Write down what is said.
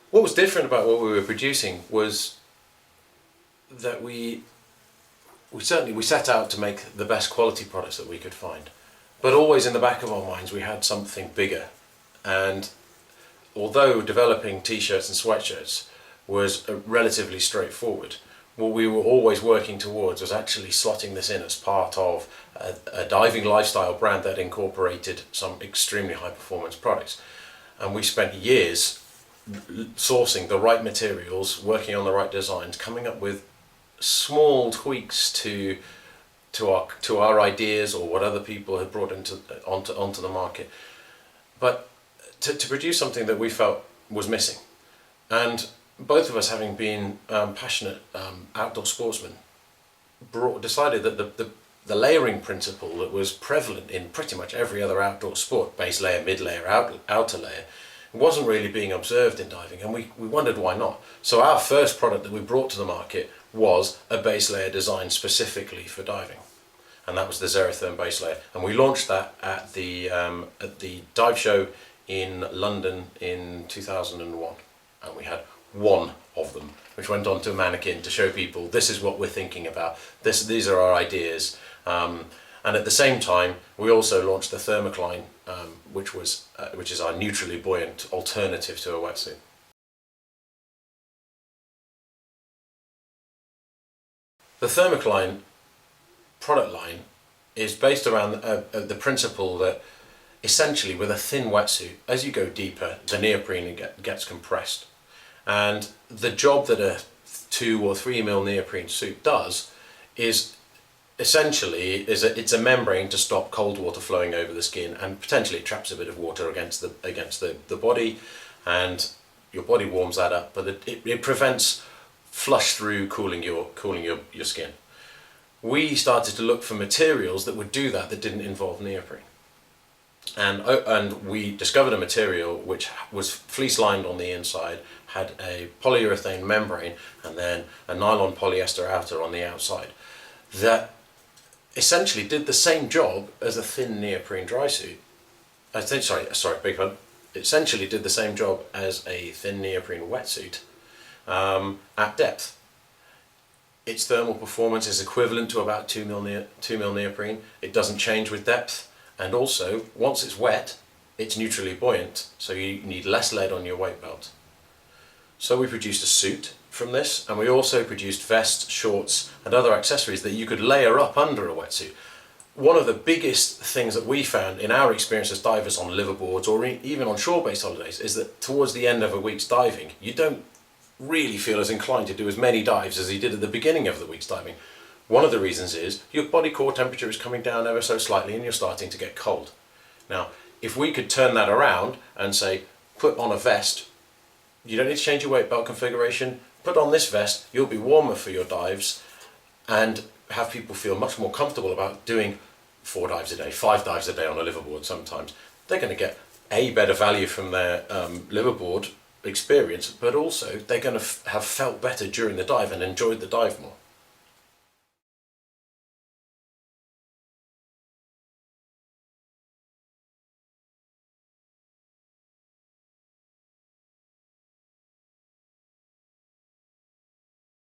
What was different about what we were producing was that we set out to make the best quality products that we could find, but always in the back of our minds we had something bigger. And although developing t-shirts and sweatshirts was relatively straightforward, what we were always working towards was actually slotting this in as part of a diving lifestyle brand that incorporated some extremely high performance products. And we spent years sourcing the right materials, working on the right designs, coming up with small tweaks to our ideas or what other people had brought onto the market, but to produce something that we felt was missing. And both of us, having been passionate outdoor sportsmen, decided that the layering principle that was prevalent in pretty much every other outdoor sport, base layer, mid layer, outer layer, wasn't really being observed in diving, and we wondered why not. So our first product that we brought to the market was a base layer designed specifically for diving, and that was the Xerotherm base layer, and we launched that at the dive show in London in 2001, and we had one of them which went onto a mannequin to show people this is what we're thinking about, these are our ideas. And at the same time, we also launched the Thermocline, which is our neutrally buoyant alternative to a wetsuit. The Thermocline product line is based around the principle that essentially with a thin wetsuit, as you go deeper, the neoprene gets compressed. And the job that a 2 or 3 mil neoprene suit does is essentially it's a membrane to stop cold water flowing over the skin, and potentially it traps a bit of water against the body, and your body warms that up, but it prevents flush through cooling your skin. We started to look for materials that would do that didn't involve neoprene. And we discovered a material which was fleece lined on the inside, had a polyurethane membrane, and then a nylon polyester outer on the outside, that essentially did the same job as a thin neoprene dry suit. Beg pardon. Essentially did the same job as a thin neoprene wetsuit at depth. Its thermal performance is equivalent to about 2 mil neoprene. It doesn't change with depth, and also once it's wet, it's neutrally buoyant, so you need less lead on your weight belt. So we produced a suit from this, and we also produced vests, shorts and other accessories that you could layer up under a wetsuit. One of the biggest things that we found in our experience as divers on liverboards or even on shore-based holidays is that towards the end of a week's diving, you don't really feel as inclined to do as many dives as you did at the beginning of the week's diving. One of the reasons is your body core temperature is coming down ever so slightly and you're starting to get cold. Now, if we could turn that around and say, put on a vest, you don't need to change your weight belt configuration, put on this vest, you'll be warmer for your dives, and have people feel much more comfortable about doing 4 dives a day, 5 dives a day on a liverboard sometimes. They're going to get a better value from their liverboard experience, but also they're going to have felt better during the dive and enjoyed the dive more.